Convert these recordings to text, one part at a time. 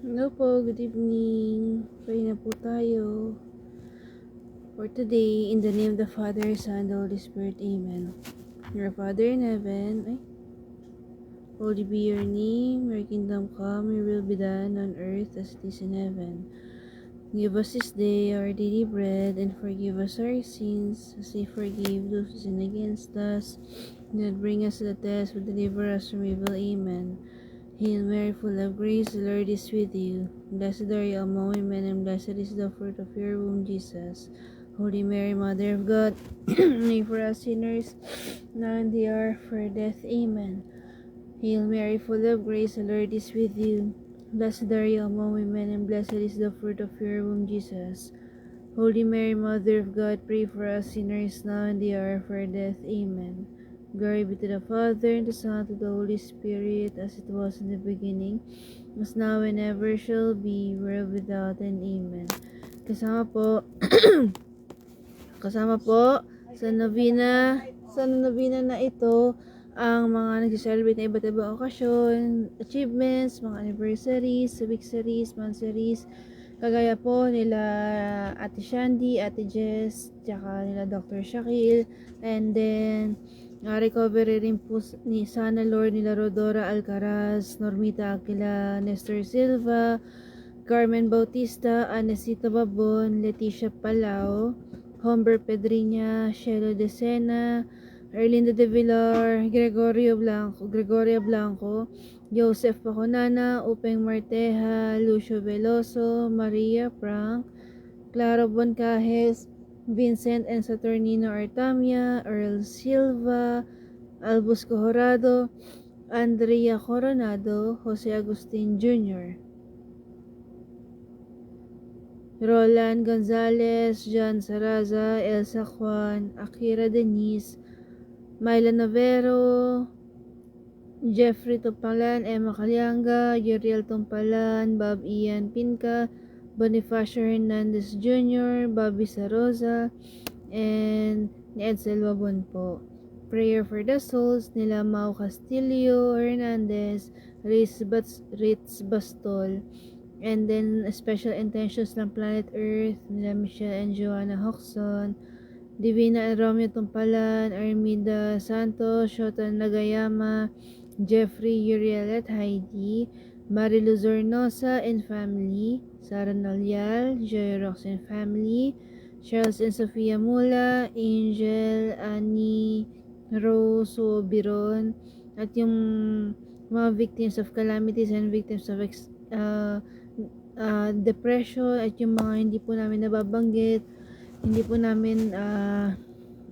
Hello po, good evening. Pray na po tayo. For today, in the name of the Father, Son, and the Holy Spirit, Amen. Your Father in heaven, holy be your name, your kingdom come, your will be done on earth as it is in heaven. Give us this day our daily bread, and forgive us our sins, as we forgive those who sin against us. Do not bring us to the test, but deliver us from evil. Amen. Hail Mary, full of grace, the Lord is with you. Blessed are you among women, and blessed is the fruit of your womb, Jesus. Holy Mary, Mother of God, pray for us sinners, now and the hour of our death. Amen. Hail Mary, full of grace, the Lord is with you. Blessed are you among women, and blessed is the fruit of your womb, Jesus. Holy Mary, Mother of God, pray for us sinners, now and the hour of our death. Amen. Glory be to the Father, and the Son, and to the Holy Spirit, as it was in the beginning, as now and ever shall be, world without end. Amen. Kasama po, kasama po sa novena na ito, ang mga nag-celebrate na iba't ibang okasyon, achievements, mga anniversaries, victories, monthsaries, kagaya po nila Ate Shandy, Ate Jess, tsaka nila Dr. Shakil, and then recovery rin po ni Sana Lord, nila Rodora Alcaraz, Normita Aquila, Nestor Silva, Carmen Bautista, Anesita Babon, Leticia Palao, Humber Pedriña, Shelo De Sena, Erlinda De Villar, Gregoria Blanco, Joseph Paconana, Upeng Marteja, Lucio Veloso, Maria Frank, Claro Boncajes, Vincent and Saturnino Artamia, Earl Silva, Albus Cojorado, Andrea Coronado, Jose Agustin Jr., Roland Gonzalez, John Saraza, Elsa Juan, Akira Denise, Myla Navero, Jeffrey Topalan, Emma Calianga, Yuriel Tompalan, Bob Ian Pinca, Bonifacio Hernandez Jr., Bobby Sarosa, and ni Edsel Wabon po. Prayer for the souls nila Mau Castillo Hernandez, Ritz Bastol, and then special intentions ng Planet Earth nila Michelle and Joanna Hoxon, Divina and Romeo Tumpalan, Armida Santos, Shotan Nagayama, Jeffrey Uriel at Heidi, Marilu Zornosa and family, Sara Nalyal, Joy Rox and family, Charles and Sofia Mula, Angel, Annie, Rose, Biron, at yung mga victims of calamities and victims of depression, at yung mga hindi po namin nababanggit, hindi po namin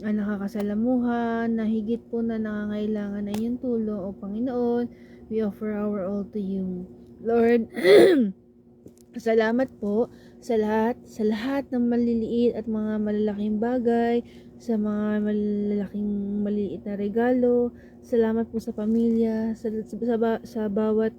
nakakasalamuhan, na higit po na nangangailangan na iyong tulong. O Panginoon, we offer our all to you. Lord, salamat po sa lahat ng maliliit at mga malalaking bagay, sa mga maliliit na regalo. Salamat po sa pamilya, sa bawat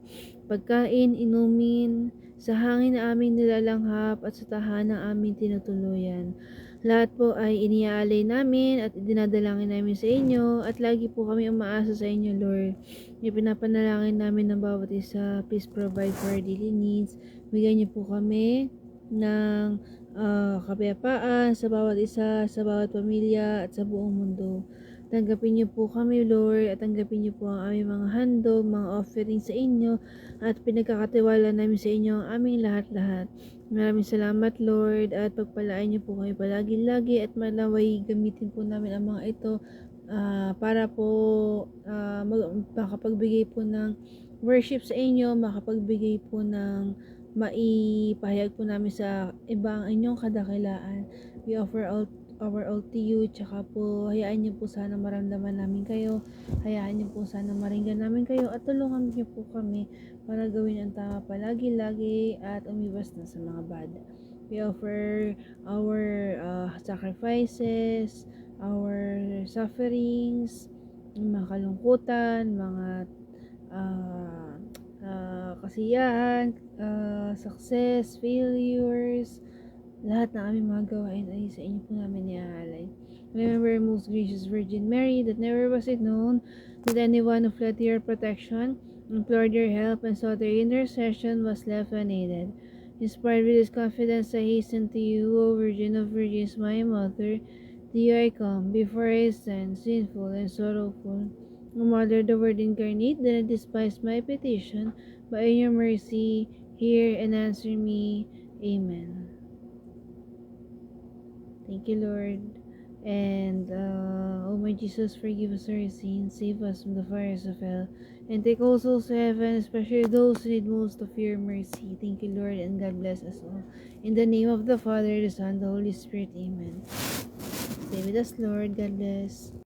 pagkain, inumin, sa hangin na aming nilalanghap, at sa tahanang aming tinutuluyan. Lahat po ay iniaalay namin at dinadalangin namin sa inyo, at lagi po kami umaasa sa inyo, Lord. Ipinapanalangin namin ng bawat isa. Please provide for our daily needs. Bigyan niyo po kami ng kapayapaan sa bawat isa, sa bawat pamilya, at sa buong mundo. Tanggapin niyo po kami, Lord, at tanggapin niyo po ang aming mga handog, mga offering sa inyo, at pinagkakatiwala namin sa inyo ang aming lahat-lahat. Maraming salamat, Lord, at pagpalain niyo po kami palagi-lagi, at malaway gamitin po namin ang mga ito para po makapagbigay po ng worship sa inyo, makapagbigay po ng maipahayag po namin sa ibang inyong kadakilaan. We offer our all to you, tsaka po hayaan niyo po sana maramdaman namin kayo, hayaan niyo po sana maringgan namin kayo, at tulungan niyo po kami para gawin ang tama palagi-lagi at umiwas na sa mga bad. We offer our sacrifices, our sufferings, mga kalungkutan, mga kasiyahan, success, failures, lahat ng aming mga gawain ay sa inyo po namin iaalay. Remember, most gracious Virgin Mary, that never was it known that anyone who fled to your protection, implored your help, and sought your intercession, was left unaided. Inspired with this confidence, I hasten to you, O Virgin of Virgins, my Mother. To you I come, before I stand, sinful and sorrowful. O Mother, the Word incarnate, do not despise my petition, but in your mercy, hear and answer me. Amen. Thank you, Lord. And, oh my Jesus, forgive us our sins, save us from the fires of hell, and take all souls to heaven, especially those who need most of your mercy. Thank you, Lord, and God bless us all. In the name of the Father, the Son, the Holy Spirit, Amen. Stay with us, Lord. God bless.